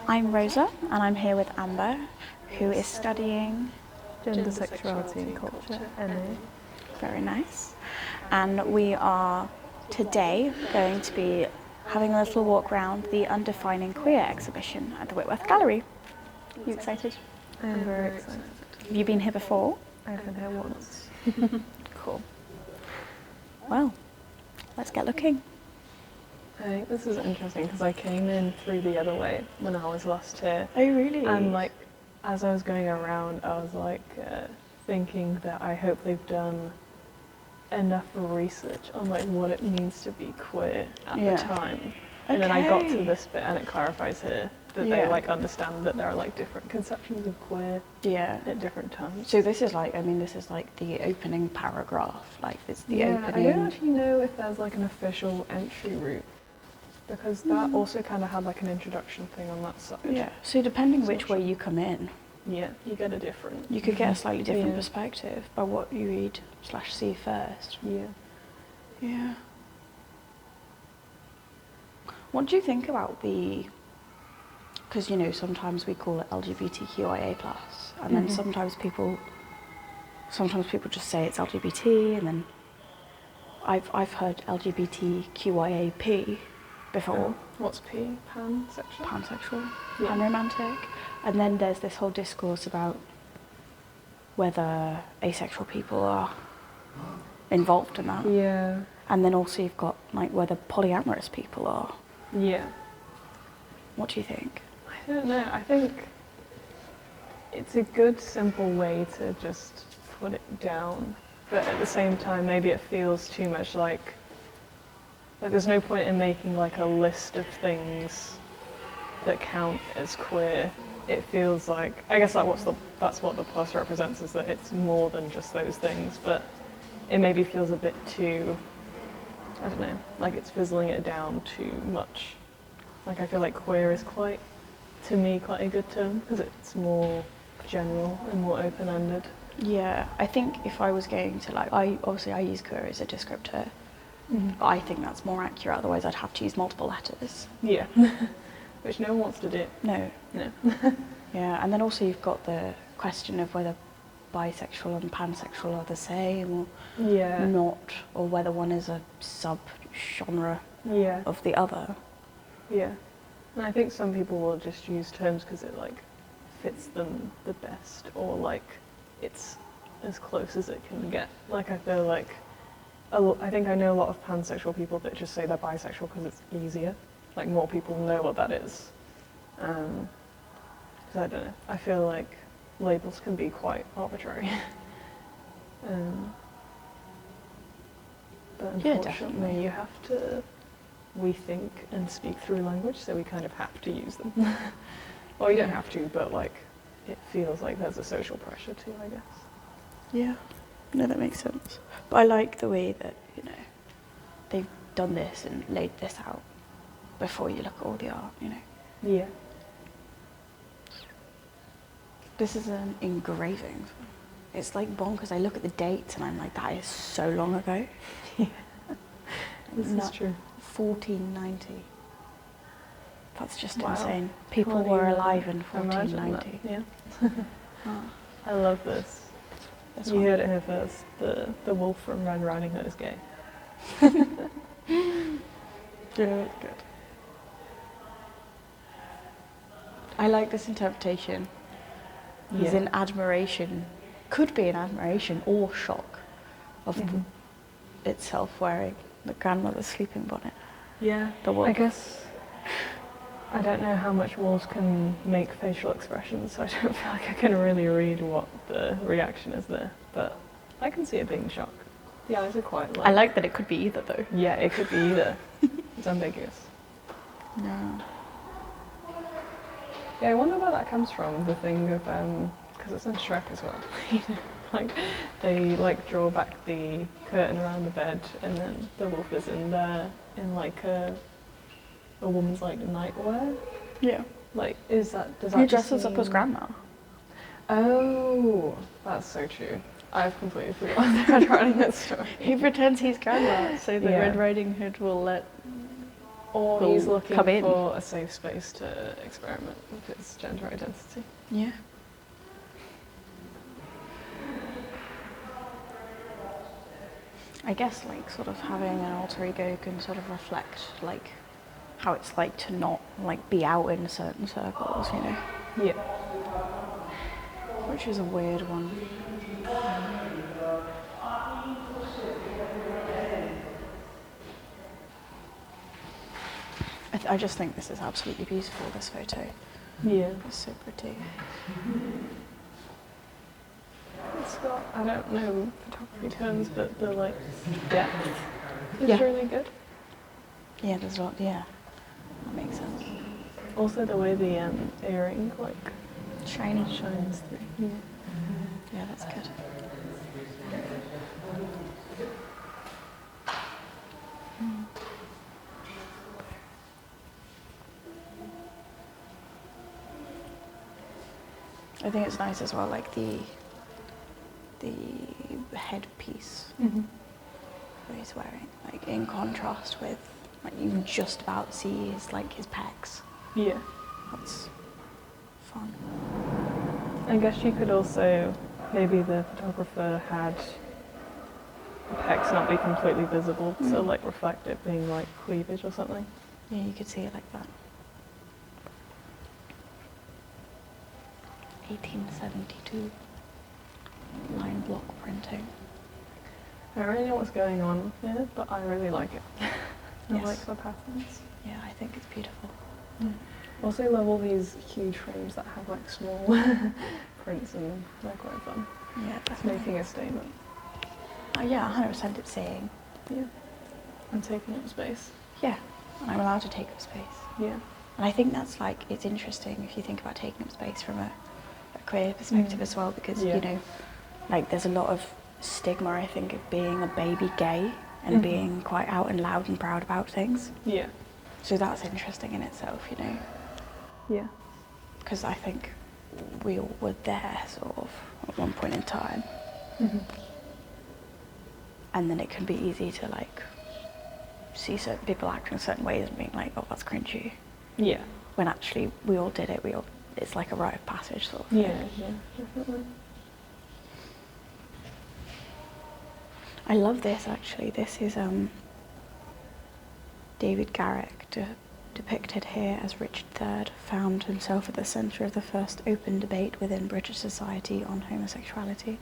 I'm Rosa, and I'm here with Amber, who is studying Gender, Sexuality and Culture, MA. very nice. And we are today going to be having a little walk around the Undefining Queer exhibition at the Whitworth Gallery. You excited? I am very excited. Have you been here before? I've been here once. Cool. Well, let's get looking. I think this is interesting because I came in through the other way when I was last here. Oh, really? And like, as I was going around, I was like thinking that I hope they've done enough research on like what it means to be queer at the time. And then I got to this bit and it clarifies here that they like understand that there are like different conceptions of queer at different times. So this is like, I mean, this is like the opening paragraph, like it's the opening. I don't actually know if there's like an official entry route because that also kind of had like an introduction thing on that side. Yeah, so depending which way you come in, yeah, you get a different... You could get a slightly different perspective by what you read / see first. Yeah. Yeah. What do you think about the... Because, you know, sometimes we call it LGBTQIA+, and then sometimes people just say it's LGBT, and then I've heard LGBTQIAP before. What's P? Pansexual? Pansexual, panromantic. And then there's this whole discourse about whether asexual people are involved in that. Yeah. And then also you've got like whether polyamorous people are. Yeah. What do you think? I don't know. I think it's a good, simple way to just put it down. But at the same time, maybe it feels too much like there's no point in making like a list of things that count as queer. It feels like, I guess that's what the plus represents, is that it's more than just those things, but it maybe feels a bit too, I don't know, like it's fizzling it down too much. Like I feel like queer is quite, to me, quite a good term, because it's more general and more open-ended. Yeah, I think if I was going to like, I use queer as a descriptor. I think that's more accurate, otherwise I'd have to use multiple letters. Yeah. Which no one wants to do. No. No. Yeah, and then also you've got the question of whether bisexual and pansexual are the same or not, or whether one is a sub-genre of the other. Yeah. And I think some people will just use terms because it like fits them the best, or like it's as close as it can get. Like I feel like, I think I know a lot of pansexual people that just say they're bisexual because it's easier. Like more people know what that is. So I don't know. I feel like labels can be quite arbitrary. But unfortunately you have to rethink and speak through language, so we kind of have to use them. Well, you don't have to, but like it feels like there's a social pressure too, I guess. Yeah, no, that makes sense. But I like the way that, you know, they've done this and laid this out before you look at all the art, you know. Yeah. This is an engraving. It's like bonkers. I look at the dates and I'm like, that is so long ago. Yeah. This is true. 1490. That's just insane. People were alive in 1490. Yeah. I love this. You heard it here first. The wolf from Red Riding Hood is gay. Yeah, that's good. I like this interpretation. He's in admiration, could be in admiration or shock of itself wearing the grandmother's sleeping bonnet. Yeah, the wolf. I guess I don't know how much wolves can make facial expressions, so I don't feel like I can really read what the reaction is there, but I can see it being shock. The eyes are quite light. I like that it could be either though. Yeah, it could be either. It's ambiguous. Yeah. Yeah, I wonder where that comes from, the thing of, because it's in Shrek as well. Like, they like draw back the curtain around the bed and then the wolf is in there in like a woman's like nightwear. Yeah. Like, does that He dresses up as grandma. Oh, that's so true. I've completely forgotten the Red Riding Hood story. He pretends he's grandma so that Red Riding Hood will let Or will he's looking come in. for a safe space to experiment with his gender identity. Yeah. I guess like sort of having an alter ego can sort of reflect like how it's like to not like be out in certain circles, you know, Yeah. which is a weird one. I just think this is absolutely beautiful, this photo. Yeah. It's so pretty. It's got, I don't know photography terms, but the like depth is Yeah. really good. Yeah, there's a lot, yeah. That makes sense. Also the way the earring like Shiny. shines through. Yeah. Yeah, that's good. I think it's nice as well, like the headpiece Mm-hmm. that he's wearing, like in contrast with, like you can just about see his like his pecs. Yeah. That's fun. I guess you could also, maybe the photographer had the pecs not be completely visible, so like reflect it being like cleavage or something. Yeah, you could see it like that. 1872 line block printing. I don't really know what's going on here, but I really like it. I Yes. like the patterns. Yeah, I think it's beautiful. Also, I love all these huge frames that have like small prints and they're quite fun. Yeah, It's definitely. making a statement. Yeah, 100% it's saying, Yeah. And taking up space. yeah, I'm allowed to take up space. Yeah. And I think that's like, it's interesting if you think about taking up space from a queer perspective as well, because, Yeah. you know, like there's a lot of stigma, I think, of being a baby gay and being quite out and loud and proud about things. Yeah. So that's interesting in itself, you know, Yeah. because I think we all were there sort of at one point in time. And then it can be easy to like see certain people acting in certain ways and being like, oh, that's cringy. Yeah. When actually we all did it, it's like a rite of passage sort of thing. Yeah. Yeah. Definitely. I love this actually. This is David Garrick depicted here as Richard III found himself at the centre of the first open debate within British society on homosexuality.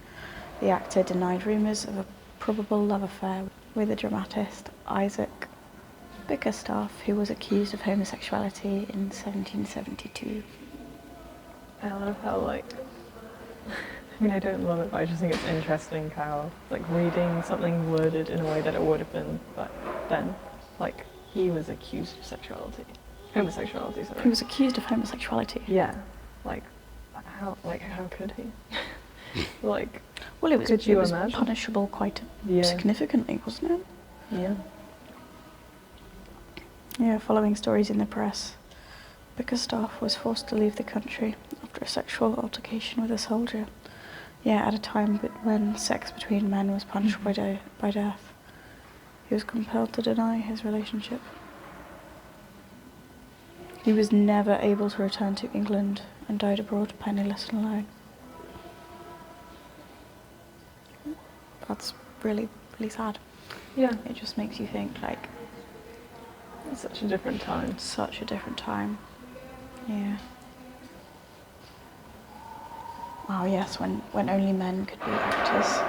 The actor denied rumours of a probable love affair with the dramatist Isaac Bickerstaff, who was accused of homosexuality in 1772. I love how like, I mean I don't love it, but I just think it's interesting how like reading something worded in a way that it would have been back then. Like he was accused of homosexuality. Sorry. He was accused of homosexuality. Yeah. Like how could he? Like Well, it was imagine? punishable quite Yeah. significantly, wasn't it? Yeah. Yeah, following stories in the press, Bickerstaff was forced to leave the country after a sexual altercation with a soldier. Yeah, at a time when sex between men was punishable by death. He was compelled to deny his relationship. He was never able to return to England and died abroad penniless and alone. That's really, really sad. Yeah. It just makes you think, like, It's such a different time. such a different time. Yeah. Oh yes, when only men could be actors.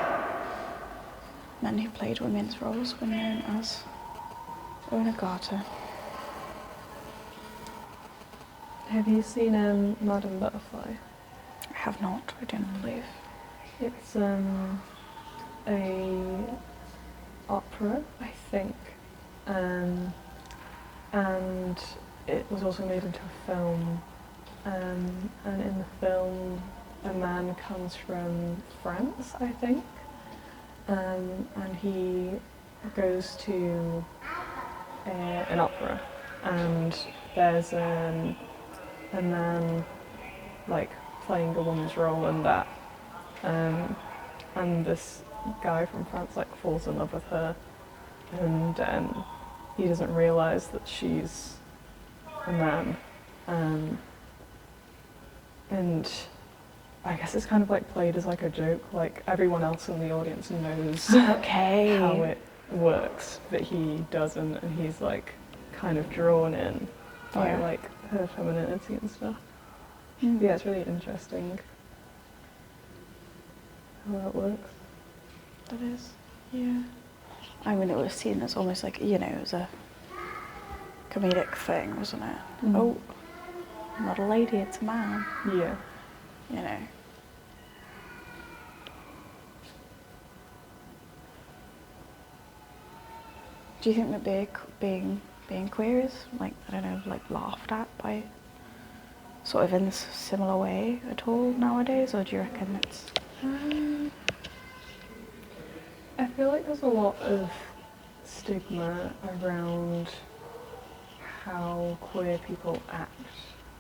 Men who played women's roles were known as Onagata. Have you seen Madame Butterfly? I have not, I don't believe. It's a opera, I think, and it was also made into a film. And in the film, a man comes from France, I think, and he goes to an opera, and there's a man like playing a woman's role in that, and this guy from France like falls in love with her, and he doesn't realise that she's a man. And I guess it's kind of like played as like a joke, like everyone else in the audience knows Okay. how it works, but he doesn't, and he's like kind of drawn in by Yeah. like her femininity and stuff. Mm. Yeah, it's really interesting how that works. That is, yeah. I mean, it was seen as almost like, you know, it was a comedic thing, wasn't it? Mm. Oh, not a lady, it's a man, Yeah. you know. Do you think that being queer is, like, I don't know, like laughed at by sort of in this similar way at all nowadays, or do you reckon it's... I feel like there's a lot of stigma around how queer people act,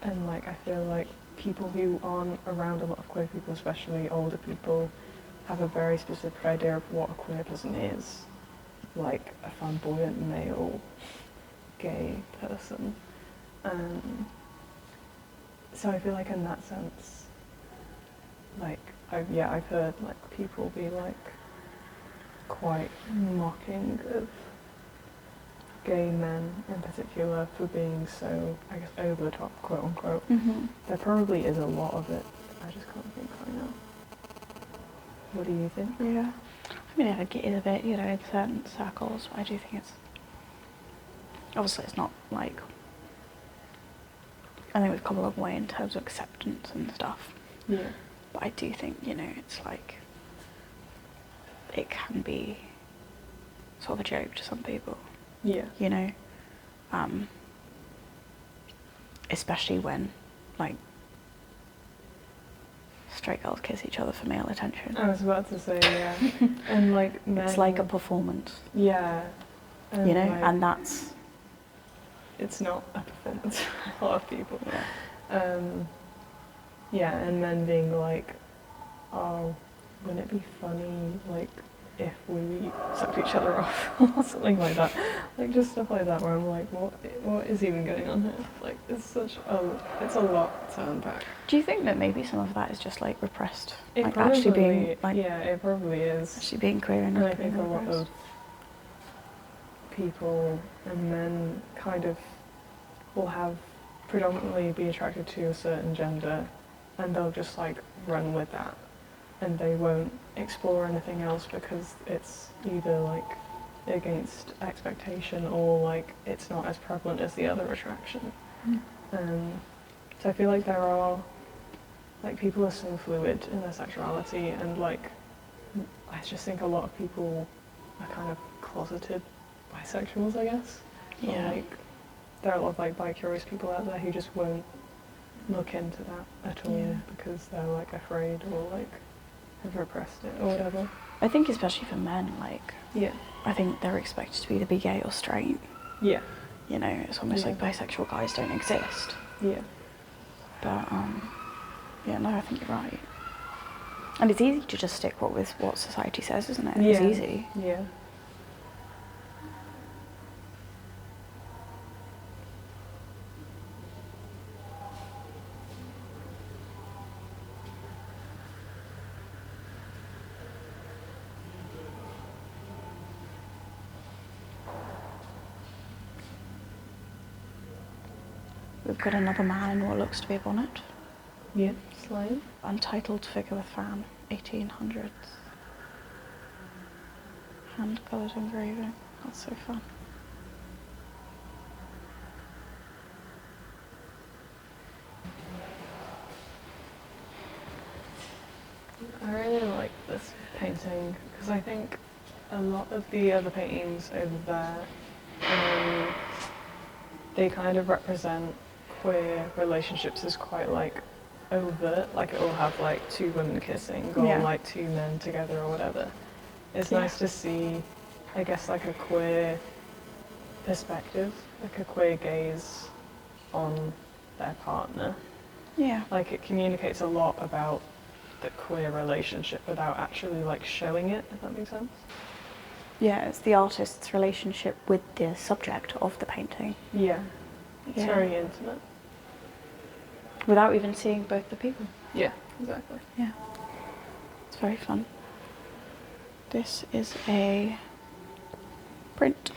and like I feel like people who aren't around a lot of queer people, especially older people, have a very specific idea of what a queer person is, like a flamboyant male gay person. So I feel like in that sense, like I've heard like people be like quite mocking of gay men in particular for being so, I guess, over the top, quote unquote. Mm-hmm. There probably is a lot of it. I just can't think right now. What do you think? Yeah. I mean, I think it is a bit, you know, in certain circles, but I do think it's... Obviously, it's not like... I think we've come a long way in terms of acceptance and stuff. Yeah. But I do think, you know, it's like... It can be sort of a joke to some people, Yeah. you know? Especially when, like, straight girls kiss each other for male attention. I was about to say, yeah. And like men, It's like a performance, yeah. And you know? like, And that's... it's not a performance for a lot of people. Yeah. Yeah, and men being like, oh, wouldn't it be funny, like, if we sucked each other off or something like that? Like, just stuff like that where I'm like, what is even going on here? Like, it's a lot to unpack. Do you think that maybe some of that is just like repressed? It like probably, actually being like yeah, it probably is. actually being queer and And I not think a being lot repressed? of people and men kind of will have predominantly be attracted to a certain gender, and they'll just like run with that, and they won't explore anything else because it's either like against expectation or like it's not as prevalent as the other attraction. So I feel like there are, like, people are so fluid in their sexuality, and like I just think a lot of people are kind of closeted bisexuals, I guess. Or, Yeah. like, there are a lot of like bi-curious people out there who just won't look into that at all Yeah. because they're like afraid or like have repressed it or whatever. I think especially for men, like, Yeah. I think they're expected to either be gay or straight. Yeah. You know, it's almost Yeah. like bisexual guys don't exist. Yeah. But yeah, no, I think you're right. And it's easy to just stick with what society says, isn't it? It's Yeah. easy. Yeah. We've got another man in what looks to be a bonnet. Yeah. Slime. Untitled figure with fan, 1800s. Hand-coloured engraving. That's so fun. I really like this painting because I think a lot of the other paintings over there, they kind of represent queer relationships as quite like overt, like it will have like two women kissing or Yeah. like two men together or whatever. It's Yeah. nice to see, I guess, like a queer perspective, like a queer gaze on their partner. Yeah. Like it communicates a lot about the queer relationship without actually like showing it, if that makes sense. Yeah, it's the artist's relationship with the subject of the painting. Yeah, it's Yeah. very intimate. Without even seeing both the people. Yeah, exactly. Yeah. It's very fun. This is a print.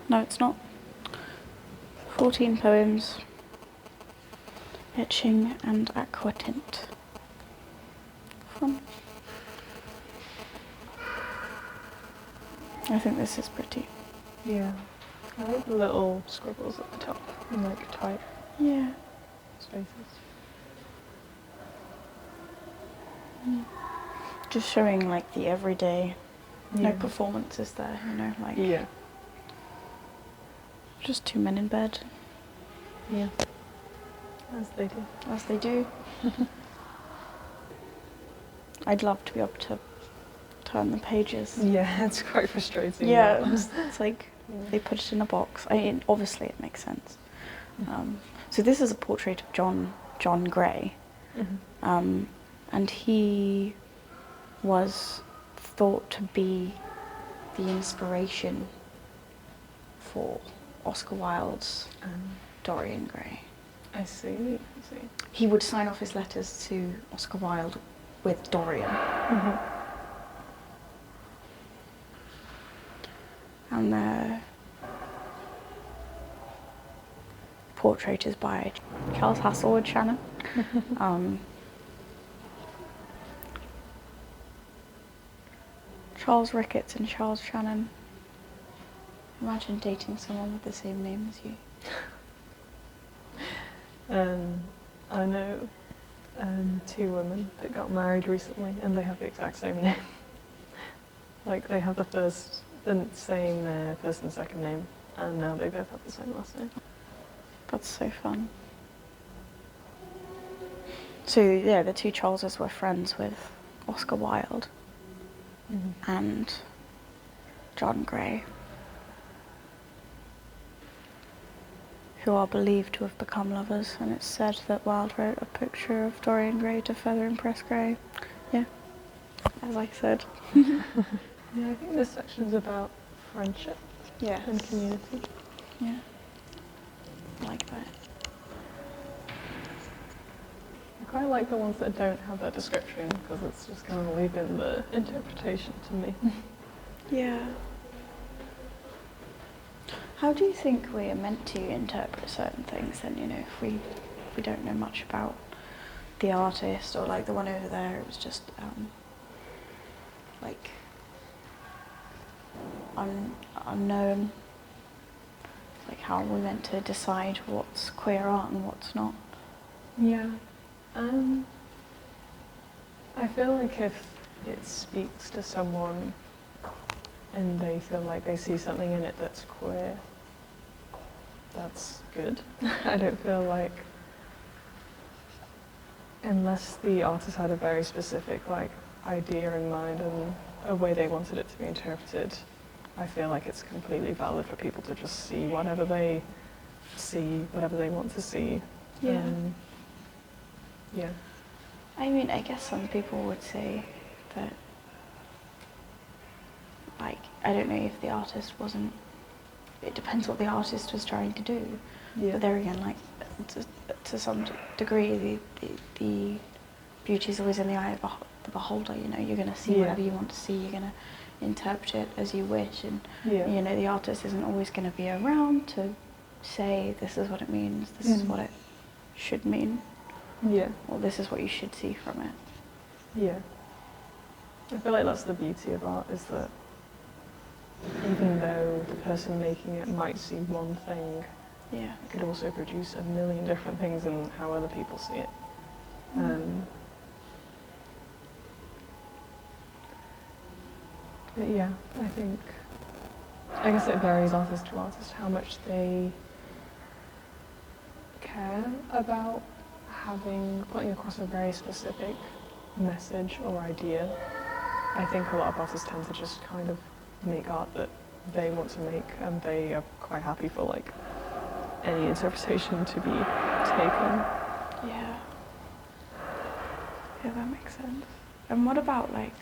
No, it's not. 14 poems, etching and aquatint. Fun. I think this is pretty. Yeah, I like the little scribbles at the top in like tight Yeah. spaces. Just showing like the everyday, no Yeah. performances there, you know, like Yeah. just two men in bed, Yeah. As they do. as they do. I'd love to be able to turn the pages. Yeah, it's quite frustrating. Yeah, but- it's like Yeah. they put it in a box. I mean, obviously it makes sense. So this is a portrait of John Gray, Mhm. and he was thought to be the inspiration for Oscar Wilde's Dorian Gray. I see. He would sign off his letters to Oscar Wilde with Dorian. Mhm. And the portrait is by Charles Hasselwood Shannon. Charles Ricketts and Charles Shannon. Imagine dating someone with the same name as you. I know two women that got married recently, and they have the exact same name. Like they have the same first and second name, and now they both have the same last name. That's so fun. So yeah, the two Charleses were friends with Oscar Wilde and John Gray, who are believed to have become lovers, and it's said that Wilde wrote a picture of Dorian Gray to further impress Gray. Yeah, as I said. Yeah, I think this section's about friendship Yeah. and community. Yeah. I like that. I quite like the ones that don't have that description, because it's just kind of leaving the interpretation to me. Yeah. How do you think we are meant to interpret certain things then, you know, if we don't know much about the artist, or like the one over there, it was just like unknown. Like how are we meant to decide what's queer art and what's not? Yeah. I feel like if it speaks to someone and they feel like they see something in it that's queer, that's good. I don't feel like, unless the artist had a very specific like idea in mind and a way they wanted it to be interpreted, I feel like it's completely valid for people to just see whatever they see, whatever they want to see. Yeah. Yeah. I mean, I guess some people would say that, like, I don't know if the artist wasn't, it depends what the artist was trying to do. Yeah. But there again, like, to some degree, the beauty is always in the eye of the beholder, you know, you're going to see Yeah. whatever you want to see, you're going to interpret it as you wish, and, Yeah. you know, the artist isn't always going to be around to say, this is what it means, this is what it should mean, Yeah. or this is what you should see from it. Yeah. I feel like that's the beauty of art, is that even though the person making it might see one thing, Yeah. it could also produce a million different things in how other people see it. But yeah, I guess it varies artist to artist how much they care about putting across a very specific message or idea. I think a lot of artists tend to just kind of make art that they want to make, and they are quite happy for like any interpretation to be taken. Yeah. Yeah, that makes sense. And what about like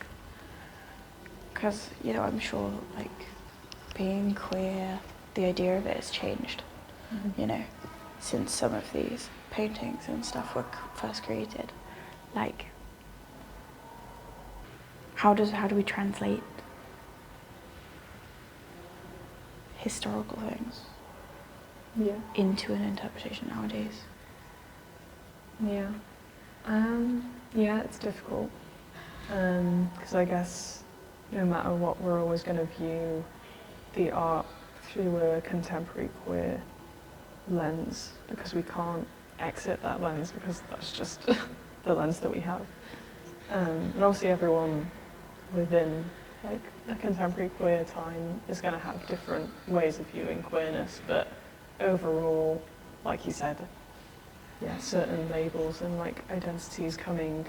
because, you know, I'm sure, like, being queer, the idea of it has changed, you know, since some of these paintings and stuff were first created. Like, how do we translate historical things into an interpretation nowadays? Yeah. Yeah, it's difficult. Because I guess no matter what, we're always going to view the art through a contemporary queer lens, because we can't exit that lens, because that's just the lens that we have. And obviously everyone within like a contemporary queer time is going to have different ways of viewing queerness, but overall, like you said, yeah, certain labels and like identities coming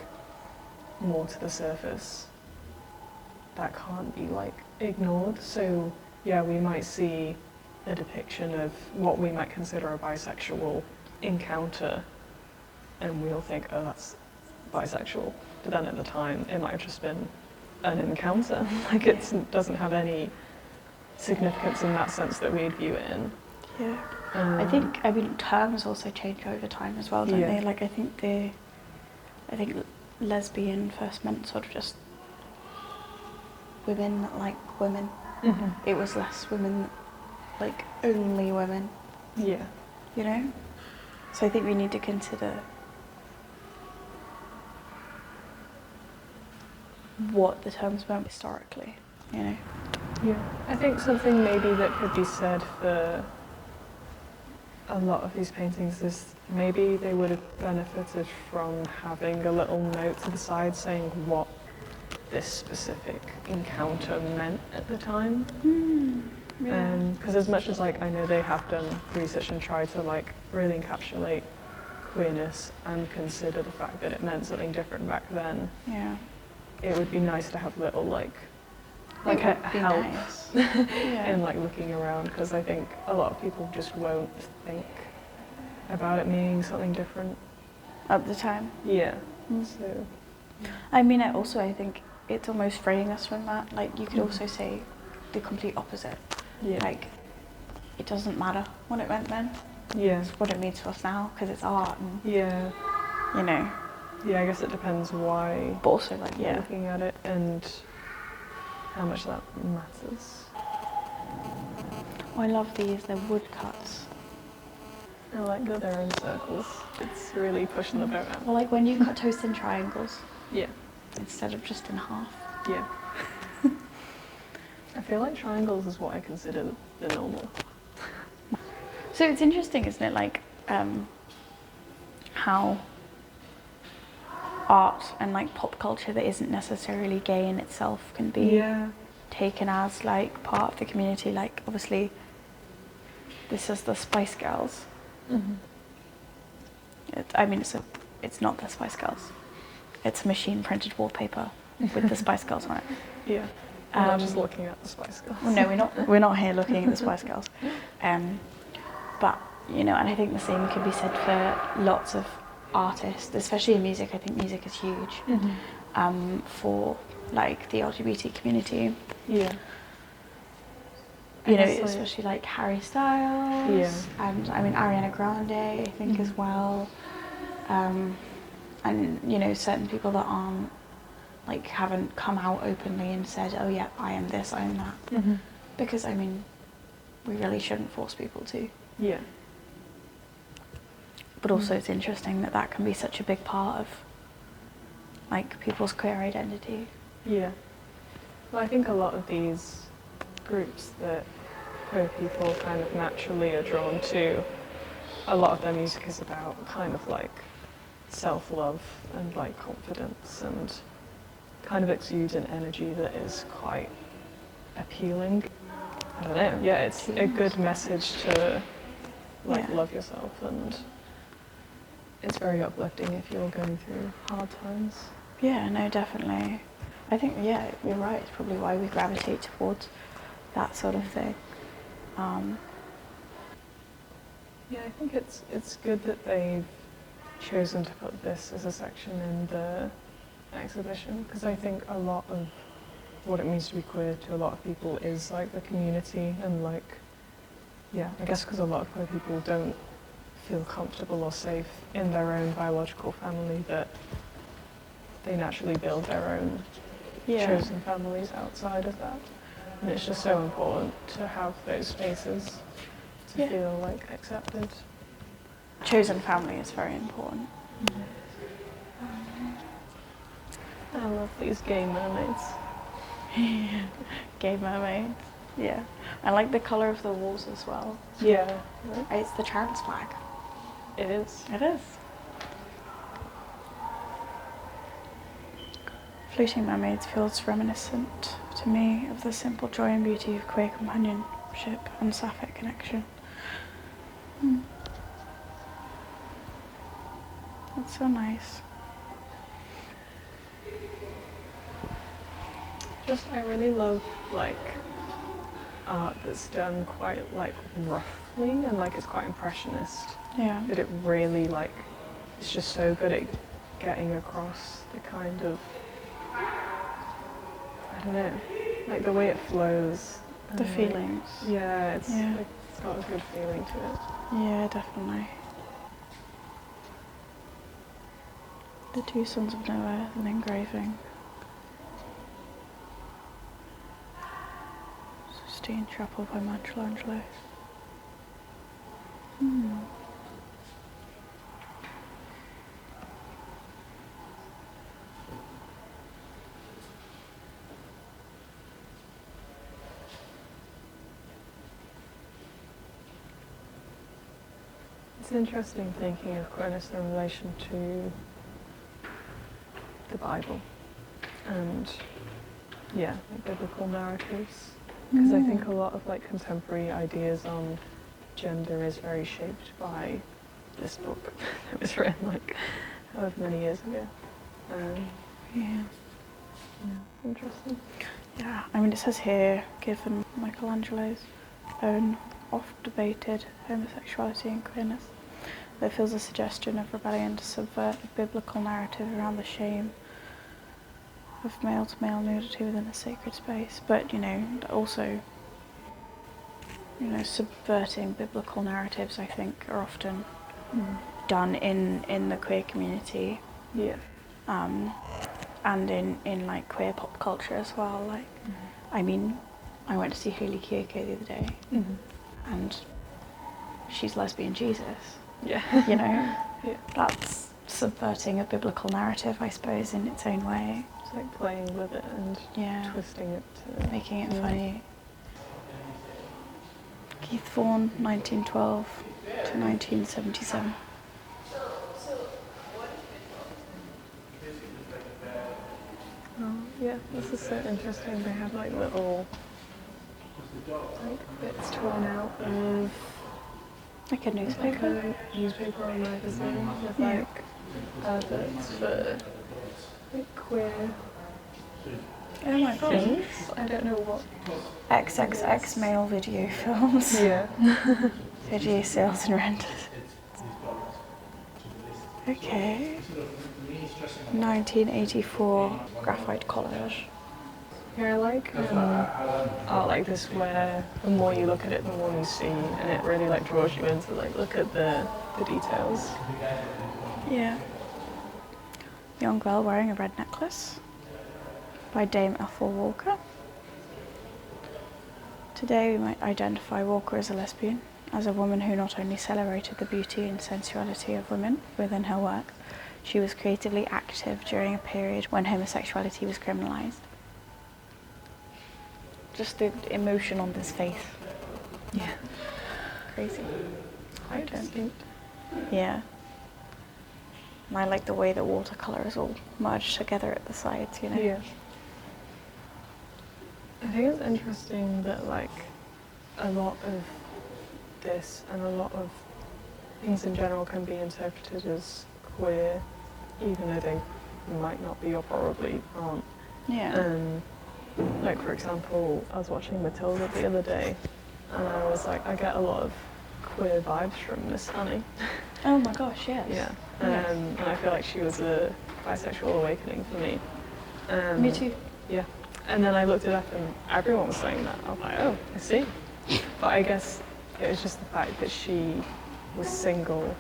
more to the surface that can't be like ignored. So yeah, we might see a depiction of what we might consider a bisexual encounter and we'll think, oh, that's bisexual, but then at the time it might have just been an encounter. Like it doesn't have any significance in that sense that we'd view it in. Yeah. I mean, terms also change over time as well, don't they? Like, I think lesbian first meant sort of just women that like women. It was less women, like only women. Yeah. You know? So I think we need to consider what the terms meant historically, you know? Yeah. I think something maybe that could be said for a lot of these paintings is maybe they would have benefited from having a little note to the side saying what this specific encounter meant at the time. Because as much as like I know they have done research and tried to like really encapsulate queerness and consider the fact that it meant something different back then. Yeah. It would be nice to have little like a help nice. in like looking around, because I think a lot of people just won't think about it meaning something different At the time. Yeah. So I mean, I think it's almost freeing us from that. Like, you could also say the complete opposite. yeah. Like, it doesn't matter what it meant then. Yeah. It's what it means to us now, because it's art and, Yeah. you know. Yeah, I guess it depends why But also, like, you're looking at it and how much that matters. Oh, I love these, they're woodcuts. I like that they're in circles. It's really pushing the boat out. Well, like when you cut toast in triangles Yeah. instead of just in half. Yeah. I feel like triangles is what I consider the normal. So it's interesting, isn't it, like how art and like pop culture that isn't necessarily gay in itself can be taken as like part of the community. Like, obviously this is the Spice Girls. It's not the Spice Girls. It's machine printed wallpaper with the Spice Girls on it. Yeah. We're not just looking at the Spice Girls. Well, no, we're not here looking at the Spice Girls. But, you know, and I think the same can be said for lots of artists, especially in music. I think music is huge for like the LGBT community. Yeah. You know, especially like Harry Styles. Yeah. And I mean Ariana Grande, I think as well. And you know, certain people that aren't like haven't come out openly and said, oh yeah, I am this, I am that. Because I mean, we really shouldn't force people to. Yeah. But also it's interesting that that can be such a big part of like people's queer identity. Yeah. Well, I think a lot of these groups that queer people kind of naturally are drawn to, a lot of their music is about kind of like self-love and like confidence, and kind of exudes an energy that is quite appealing. I don't know, yeah, it's a good message to like love yourself, and it's very uplifting if you're going through hard times. Yeah, no, definitely. I think, yeah, you're right. It's probably why we gravitate towards that sort of thing. Yeah, I think it's good that they've chosen to put this as a section in the exhibition, because I think a lot of what it means to be queer to a lot of people is like the community and like, yeah, I guess because a lot of queer people don't feel comfortable or safe in their own biological family, that they naturally build their own chosen families outside of that. And it's just so important to have those spaces to feel like accepted. Chosen family is very important. I love these gay mermaids. Gay mermaids. Yeah. I like the colour of the walls as well. Yeah. It's the trans flag. It is. It is. Floating mermaids feels reminiscent to me of the simple joy and beauty of queer companionship and sapphic connection. That's so nice. Just, I really love like art that's done quite like roughly and like it's quite impressionist. Yeah. But it really like, it's just so good at getting across the kind of, I don't know, like the way it flows. The feelings. Yeah, it's like, it's got a good feeling to it. Yeah, definitely. The Two Sons of Noah, an engraving. Sistine Chapel by Michelangelo. It's interesting thinking of queerness in relation to the Bible and like biblical narratives, because I think a lot of like contemporary ideas on gender is very shaped by this book that was written like however many years ago. Yeah. Interesting. Yeah, I mean it says here, given Michelangelo's own oft-debated homosexuality and queerness, there feels a suggestion of rebellion to subvert a biblical narrative around the shame of male-to-male nudity within a sacred space. But, you know, also, you know, subverting biblical narratives, I think, are often done in the queer community. Yeah. And in like queer pop culture as well. Like, I mean, I went to see Hayley Kiyoko the other day, and she's lesbian Jesus. Yeah. You know, that's subverting a biblical narrative, I suppose, in its own way. It's like playing with it and twisting it to making it funny. Keith Vaughan, 1912 to 1977. Oh, yeah, this is so interesting. They have like little like bits torn out of like a newspaper? Like a newspaper or magazine with like adverts for like queer Oh my god. things. I don't know what. XXX male video films. Yeah. Video sales and renters. Okay. 1984 graphite collage. Yeah, I like art like this where the more you look at it, the more you see, and it really like draws you in to like look at the details. Yeah. Young girl wearing a red necklace by Dame Ethel Walker. Today we might identify Walker as a lesbian, as a woman who not only celebrated the beauty and sensuality of women within her work, she was creatively active during a period when homosexuality was criminalised. Just the emotion on this face. Yeah. Crazy. Quite distinct. Yeah. And I like the way that watercolour is all merged together at the sides, you know? Yeah. I think it's interesting that like a lot of this and a lot of things in general can be interpreted as queer, even though they might not be or probably aren't. Yeah. Like for example, I was watching Matilda the other day, and I was like, I get a lot of queer vibes from Miss Honey. Oh my gosh, yes. Yeah. Yes. And I feel like she was a bisexual awakening for me. Me too. Yeah. And then I looked it up and everyone was saying that. I was like, oh, I see. But I guess it was just the fact that she was single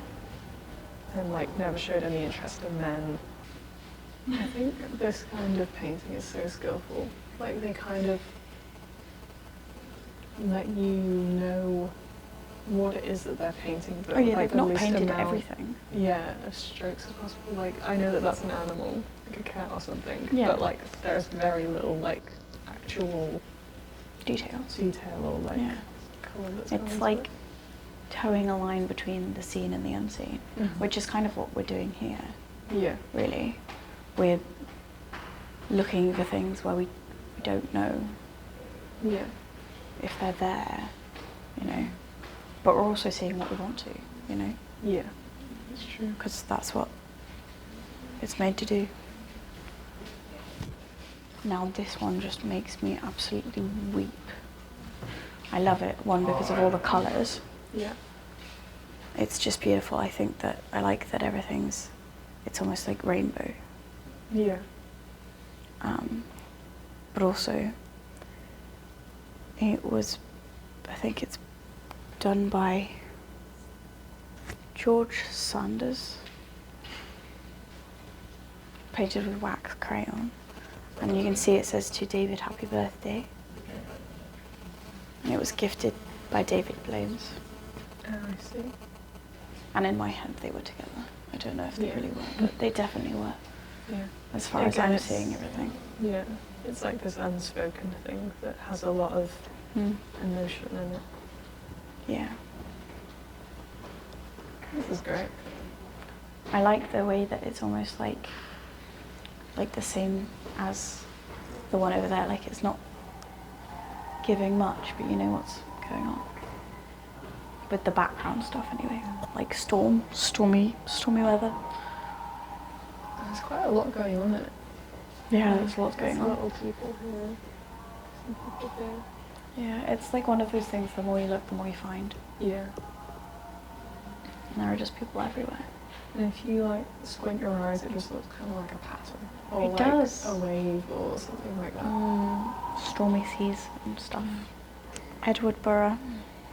and like never showed any interest in men. I think this kind of painting is so skillful. Like they kind of let you know what it is that they're painting, but Oh yeah, like they've not the least painted amount, everything. yeah, of strokes as possible. Like I know that that's an animal, like a cat or something, Yeah. but like there's very little like actual Details. detail or like Yeah. colour that's gone It's into like it. towing a line between the seen and the unseen, which is kind of what we're doing here, Yeah. really. We're looking for things where we don't know Yeah. if they're there, you know, but we're also seeing what we want to, you know, Yeah. That's true. because that's what it's made to do. Now this one just makes me absolutely weep. I love it, one, because of all the colours. Yeah. It's just beautiful. I think that I like that it's almost like rainbow. Yeah. But also, I think it's done by George Sanders, painted with wax crayon. And you can see it says, "To David, happy birthday." And it was gifted by David Blooms. Oh, I see. And in my head they were together. I don't know if they Yeah. really were, but they definitely were, Yeah. as far as Again, I'm it's- seeing everything. Yeah. It's like this unspoken thing that has a lot of emotion in it. Yeah. This is great. I like the way that it's almost like the same as the one over there. Like it's not giving much, but you know what's going on. With the background stuff anyway. Like stormy weather. There's quite a lot going on in it. Yeah, there's lots going There's on. little people here. Some people there. Yeah, it's like one of those things, the more you look, the more you find. Yeah. And there are just people everywhere. And if you like squint your eyes, it just looks kind of like a pattern. Or It like does. a wave or something like that. Stormy seas and stuff. Edward Burrough,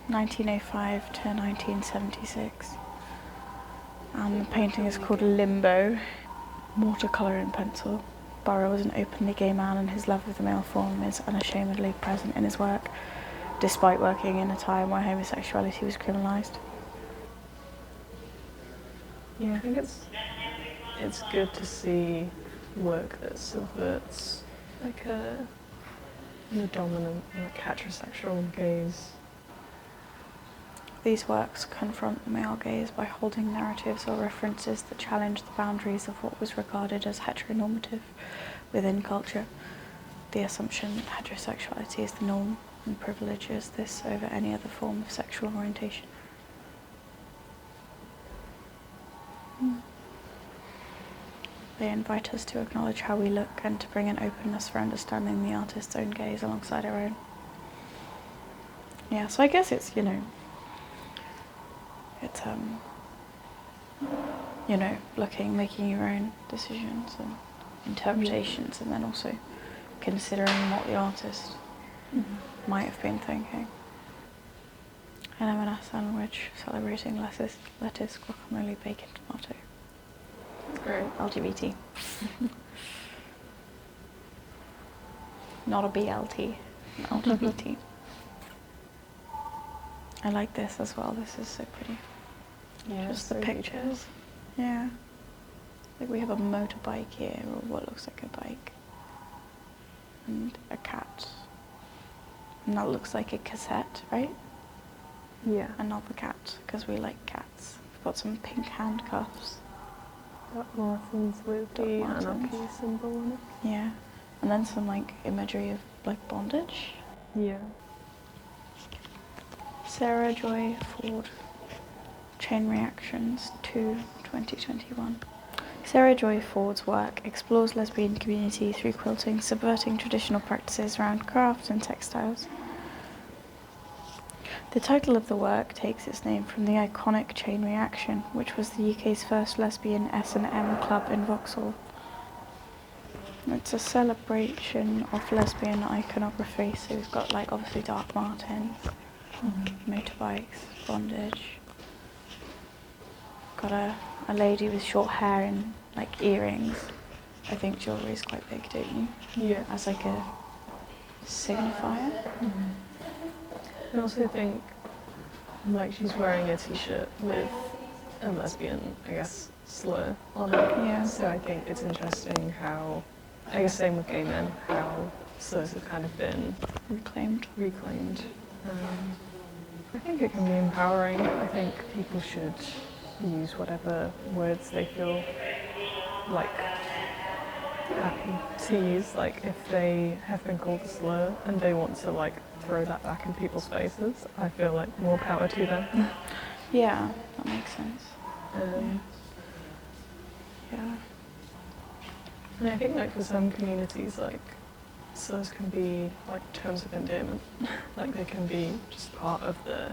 1905 to 1976. And the painting is called Limbo. Watercolour in pencil. Burrough was an openly gay man and his love of the male form is unashamedly present in his work, despite working in a time where homosexuality was criminalised. Yeah, I think it's good to see work that subverts like the dominant like heterosexual gaze. These works confront the male gaze by holding narratives or references that challenge the boundaries of what was regarded as heteronormative within culture. The assumption that heterosexuality is the norm and privileges this over any other form of sexual orientation. They invite us to acknowledge how we look and to bring an openness for understanding the artist's own gaze alongside our own. Yeah, so I guess it's, you know, it's, you know, looking, making your own decisions and interpretations, and then also considering what the artist might have been thinking. An M&S sandwich celebrating lettuce, guacamole, bacon, tomato. Great. LGBT. Not a BLT, LGBT. I like this as well. This is so pretty. Yeah, Just the so pictures. Yeah. Like we have a motorbike here, or what looks like a bike. And a cat. And that looks like a cassette, right? Yeah. Another cat, because we like cats. We've got some pink handcuffs. Doc Martens with Doc the Martens. anarchy symbol on it. Yeah. And then some like imagery of like bondage. Yeah. Sarah Joy Ford, Chain Reactions 2, 2021. Sarah Joy Ford's work explores lesbian community through quilting, subverting traditional practices around crafts and textiles. The title of the work takes its name from the iconic Chain Reaction, which was the UK's first lesbian S&M club in Vauxhall. It's a celebration of lesbian iconography. So we've got like obviously Dark Martens, motorbikes, bondage. Got a lady with short hair and like earrings. I think jewellery is quite big, don't you? Yeah. As like a signifier. I also think like she's wearing a t-shirt with a lesbian, I guess, slur on it. Yeah. So I think it's interesting how, I guess same with gay men, how slurs have kind of been reclaimed. I think it can be empowering. I think people should use whatever words they feel like happy to use. Like if they have been called a slur and they want to like throw that back in people's faces, I feel like more power to them. Yeah, that makes sense. Yeah. And I think like for some communities, like slurs can be like terms of endearment. Like they can be just part of the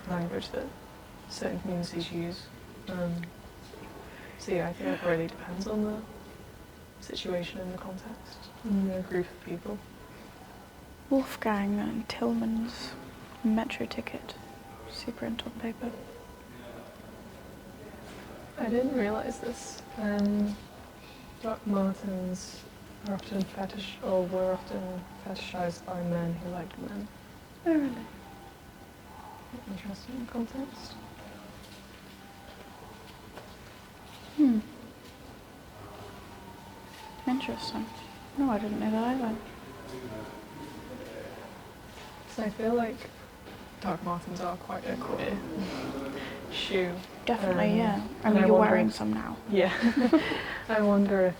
language that certain communities use. So yeah, I think it really depends on the situation and the context and the group of people. Wolfgang and Tillman's metro ticket. Superint on paper. I didn't realise this. Doc Martens are often were often fetishised by men who liked men. Oh really? Interesting context. Interesting. No, I didn't know that either. So I feel like Doc Martens are quite a queer shoe. Definitely, yeah. I and mean, I you're wonder wearing if- some now. Yeah. I wonder if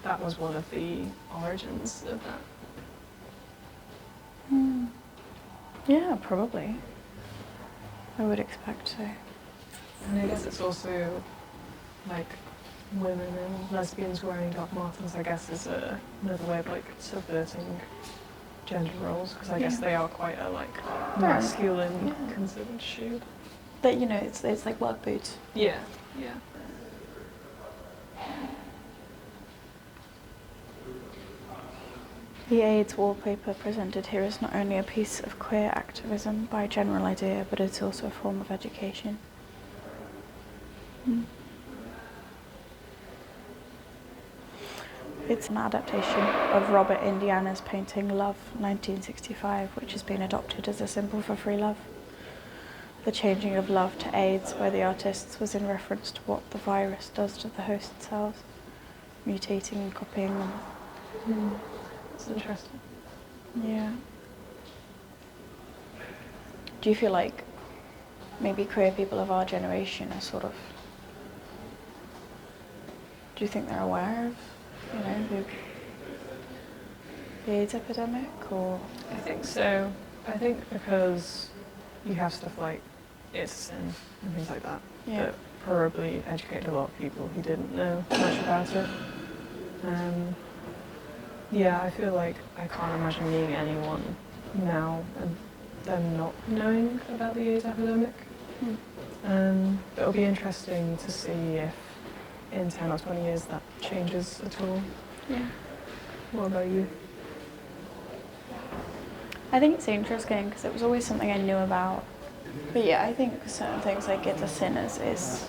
that was one of the origins of that. Yeah, probably. I would expect so. And I guess it's also like women and lesbians wearing Doc Martens, I guess, is another way of like subverting gender roles, because I guess they are quite a like masculine considered shoe. But you know, it's like work boots. Yeah, yeah. The AIDS wallpaper presented here is not only a piece of queer activism by general idea, but it's also a form of education. It's an adaptation of Robert Indiana's painting Love, 1965, which has been adopted as a symbol for free love. The changing of love to AIDS by the artists was in reference to what the virus does to the host cells, mutating and copying them. That's interesting. Yeah. Do you feel like maybe queer people of our generation are sort of... Do you think they're aware of, you know, the AIDS epidemic, or...? I think so. I think because you have stuff like it's a sin and things like that that probably educated a lot of people who didn't know much about it. Yeah, I feel like I can't imagine meeting anyone now and them not knowing about the AIDS epidemic. It'll be interesting to see if in 10 or 20 years that changes at all. Yeah. What about you? I think it's interesting because it was always something I knew about. But yeah, I think certain things like it's a sin is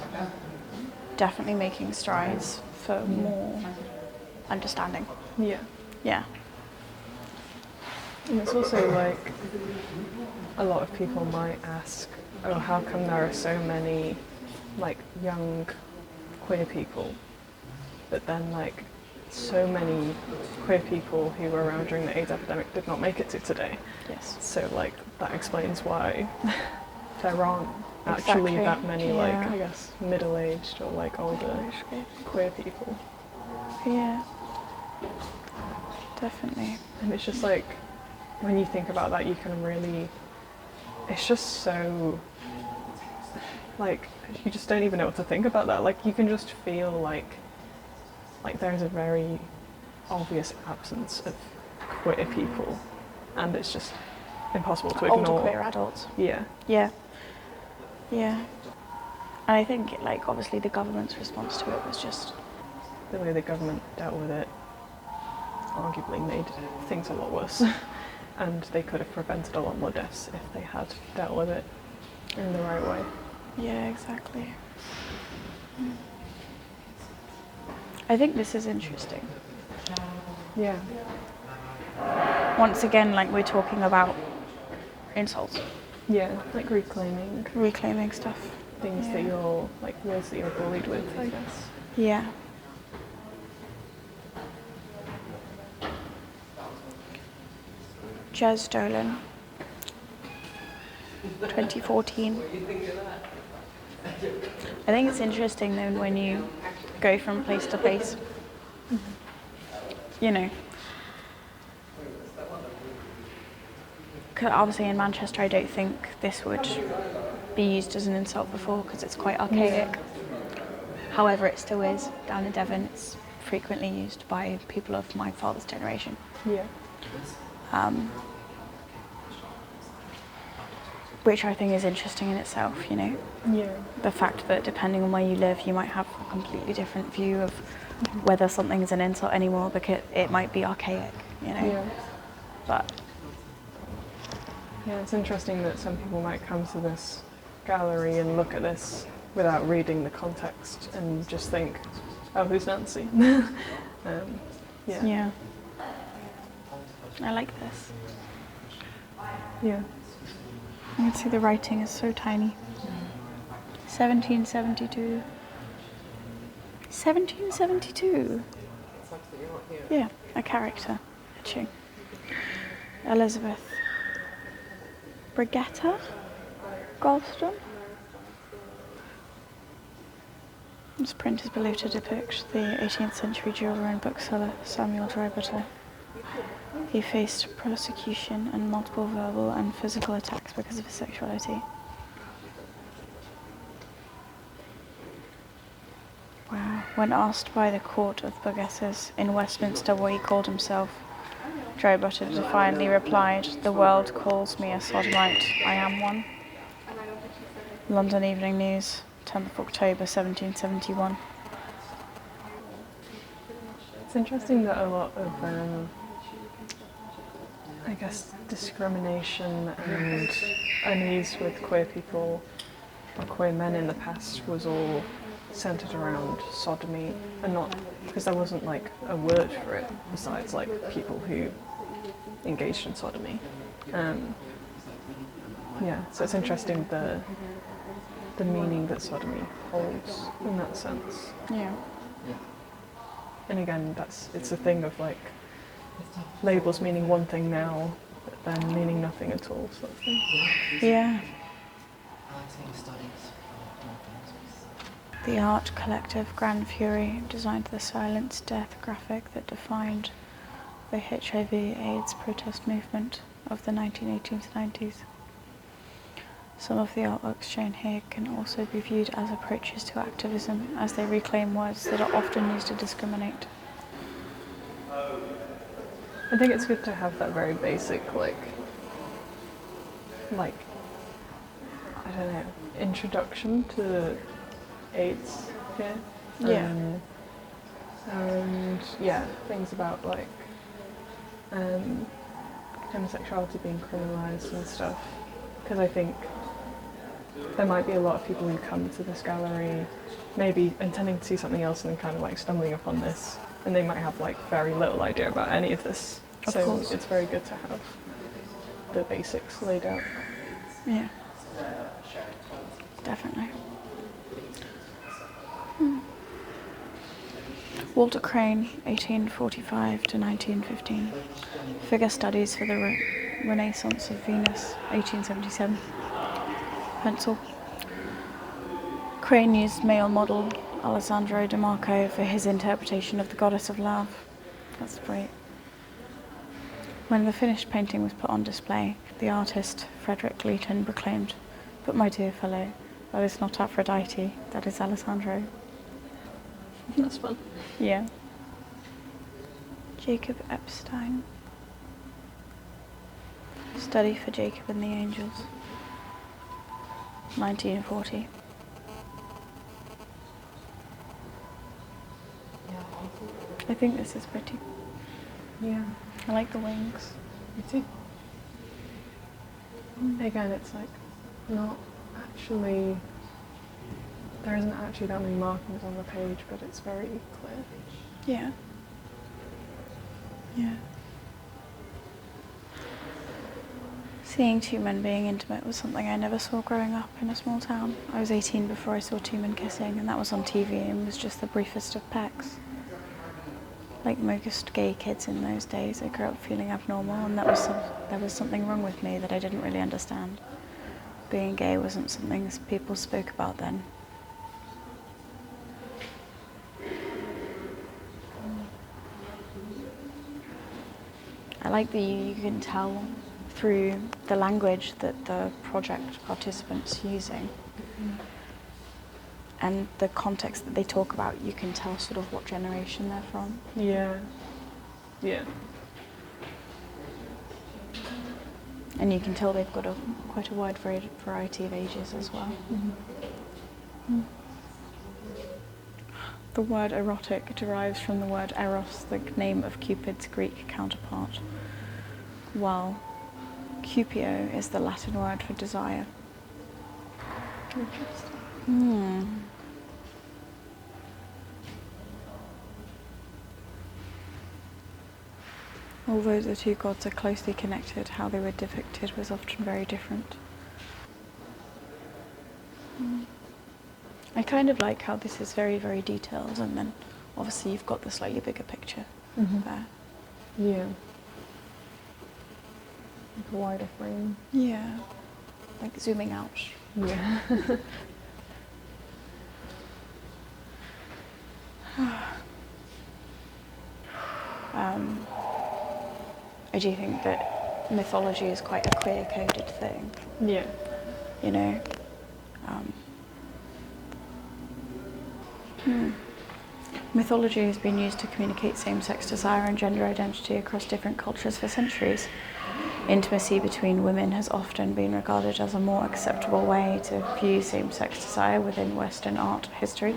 definitely making strides for more understanding. Yeah. Yeah. And it's also like a lot of people might ask, oh, how come there are so many like young queer people, but then like so many queer people who were around during the AIDS epidemic did not make it to today. Yes. So like that explains why there aren't actually that many like I guess middle-aged or like older queer people. Yeah. Definitely. And it's just like when you think about that, you can really, it's just so like you just don't even know what to think about that. Like you can just feel like there's a very obvious absence of queer people, and it's just impossible to ignore. Older queer adults. Yeah. Yeah. Yeah. And I think like obviously the government's response to it was just The way the government dealt with it arguably made things a lot worse. And they could have prevented a lot more deaths if they had dealt with it in the right way. Yeah, exactly. I think this is interesting. Yeah. Once again, like, we're talking about insults, Yeah, like reclaiming stuff. things that you're, like, words that you're bullied with, I guess. Yeah. Jez Dolan, 2014. I think it's interesting though when you go from place to place, you know. 'Cause obviously in Manchester I don't think this would be used as an insult before because it's quite archaic. However, it still is. Down in Devon, it's frequently used by people of my father's generation. Yeah. Which I think is interesting in itself, you know. Yeah. The fact that depending on where you live, you might have a completely different view of whether something's an insult anymore because it might be archaic, you know. Yeah. But Yeah, it's interesting that some people might come to this gallery and look at this without reading the context and just think, oh, who's Nancy? yeah. I like this. Yeah. You can see the writing is so tiny. 1772. 1772. Yeah, a character etching. Elizabeth Brigetta Galston. This print is believed to depict the 18th century jeweller and bookseller Samuel Drybutter. He faced prosecution and multiple verbal and physical attacks because of his sexuality. Wow. When asked by the Court of Burgesses in Westminster what he called himself, Drybutter defiantly replied, "The world calls me a sodomite. I am one." London Evening News, 10th of October 1771. It's interesting that a lot of, I guess, discrimination and unease with queer people or queer men in the past was all centered around sodomy, and not because there wasn't like a word for it besides like people who engaged in sodomy. Yeah, so it's interesting the meaning that sodomy holds in that sense. Yeah. And again, it's a thing of like labels meaning one thing now, but then meaning nothing at all, sort of thing. Yeah. The art collective Grand Fury designed the Silence Death graphic that defined the HIV/AIDS protest movement of the 1980s and 90s. Some of the artworks shown here can also be viewed as approaches to activism, as they reclaim words that are often used to discriminate. I think it's good to have that very basic, like I don't know, introduction to AIDS here. Yeah. And yeah, things about like homosexuality being criminalised and stuff. Because I think there might be a lot of people who come to this gallery maybe intending to see something else and then kind of like stumbling upon this, and they might have like very little idea about any of this. Of So course. it's very good to have the basics laid out. Yeah. Definitely. Walter Crane, 1845 to 1915. Figure Studies for the Renaissance of Venus, 1877. Pencil. Crane used male model Alessandro De Marco for his interpretation of the goddess of love. That's great. When the finished painting was put on display, the artist, Frederick Leighton, proclaimed, "But my dear fellow, that is not Aphrodite, that is Alessandro." That's fun. Yeah. Jacob Epstein. Study for Jacob and the Angels, 1940. I think this is pretty. Yeah. I like the wings. Me too. Again, it's like not actually, there isn't actually that many markings on the page, but it's very clear. Yeah. Yeah. Seeing two men being intimate was something I never saw growing up in a small town. I was 18 before I saw two men kissing, and that was on TV and was just the briefest of pecks. Like most gay kids in those days, I grew up feeling abnormal, and there was something wrong with me that I didn't really understand. Being gay wasn't something people spoke about then. I like that you can tell through the language that the project participants are using and the context that they talk about, you can tell sort of what generation they're from. Yeah. Yeah. And you can tell they've got quite a wide variety of ages as well. The word erotic derives from the word eros, the name of Cupid's Greek counterpart, while cupio is the Latin word for desire. Interesting. Although the two gods are closely connected, how they were depicted was often very different. I kind of like how this is very, very detailed, and then obviously you've got the slightly bigger picture there. Yeah. Like a wider frame. Yeah, like zooming out. Yeah. I do think that mythology is quite a queer-coded thing, Yeah. you know. Mythology has been used to communicate same-sex desire and gender identity across different cultures for centuries. Intimacy between women has often been regarded as a more acceptable way to view same-sex desire within Western art history.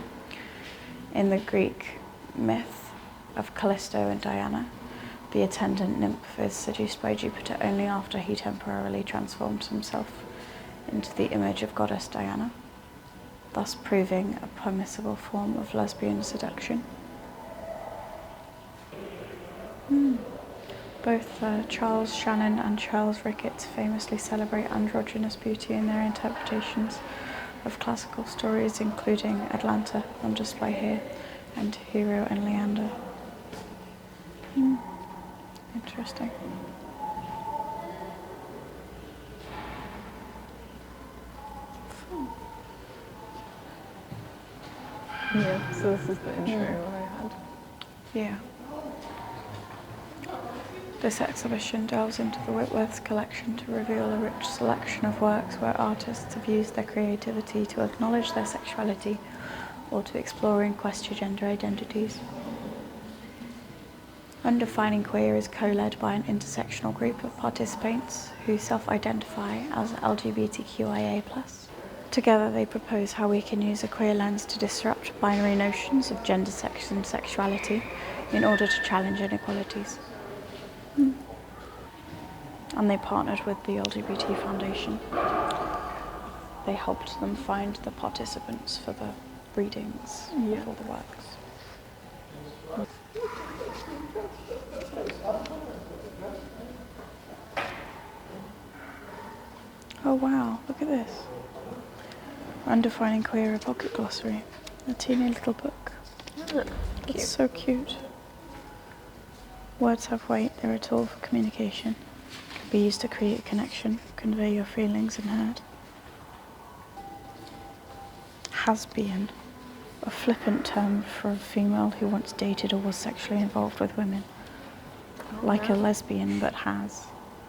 In the Greek myth of Callisto and Diana, the attendant nymph is seduced by Jupiter only after he temporarily transforms himself into the image of goddess Diana, thus proving a permissible form of lesbian seduction. Both Charles Shannon and Charles Ricketts famously celebrate androgynous beauty in their interpretations of classical stories, including Atlanta, on display here, and Hero and Leander. Interesting. Yeah, so this is the intro I had. Yeah. This exhibition delves into the Whitworth's collection to reveal a rich selection of works where artists have used their creativity to acknowledge their sexuality or to explore and question gender identities. Undefining Queer is co-led by an intersectional group of participants who self-identify as LGBTQIA+. Together they propose how we can use a queer lens to disrupt binary notions of gender, sex and sexuality in order to challenge inequalities. And they partnered with the LGBT Foundation. They helped them find the participants for the readings of all the works. Oh wow, look at this. Undefining Queer, a pocket glossary. A teeny little book. It's so cute. Words have weight, they're a tool for communication. Can be used to create connection, convey your feelings and heard. Has-been, a flippant term for a female who once dated or was sexually involved with women. Like a lesbian, but has.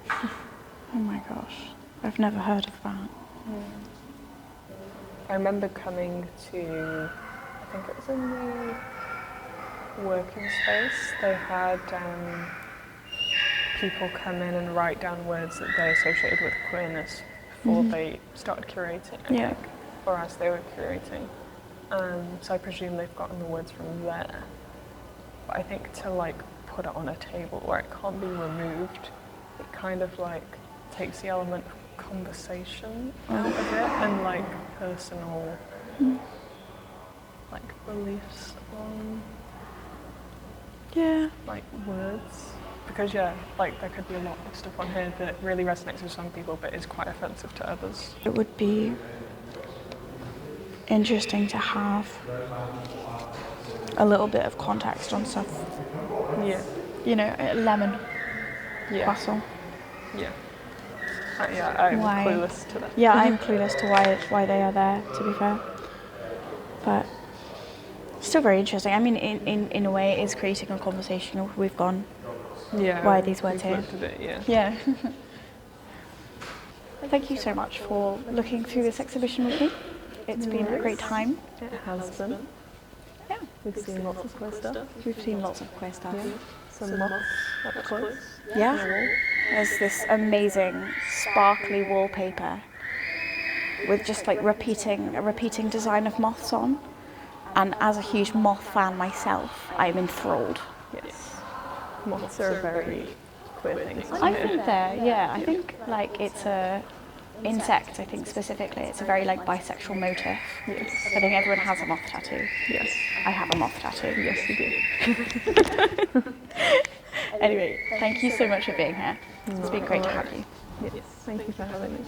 Oh my gosh, I've never heard of that. I remember coming to, I think it was in the working space, they had people come in and write down words that they associated with queerness before they started curating, I think, or as they were curating. So I presume they've gotten the words from there. But I think to like put it on a table where it can't be removed, it kind of like takes the element of conversation out of it and like personal like beliefs on like words. Because like there could be a lot of stuff on here that really resonates with some people but is quite offensive to others. It would be interesting to have a little bit of context on stuff. Yeah. You know, lemon, croissant. Yeah. I'm Why? clueless to that. Yeah, I'm clueless to why they are there, to be fair. But still very interesting. I mean, in a way, it is creating a conversation. We've gone, why are these words here? Looked at it, Yeah. Thank you so much for looking through this exhibition with me. It's been a great time. It has been. Yeah. We've seen lots of queer stuff. We've seen lots of queer stuff. Some moths up close. Yeah. There's this amazing sparkly wallpaper with just like a repeating design of moths on. And as a huge moth fan myself, I'm enthralled. Yes. Moths are a very queer thing. I think I think like it's a insect, I think specifically, it's a very like bisexual motif. Yes. I think everyone has a moth tattoo. Yes. I have a moth tattoo. Yes, you do. Anyway, thank you so much for being here. It's been great to have you. Yes. Thank you for having me.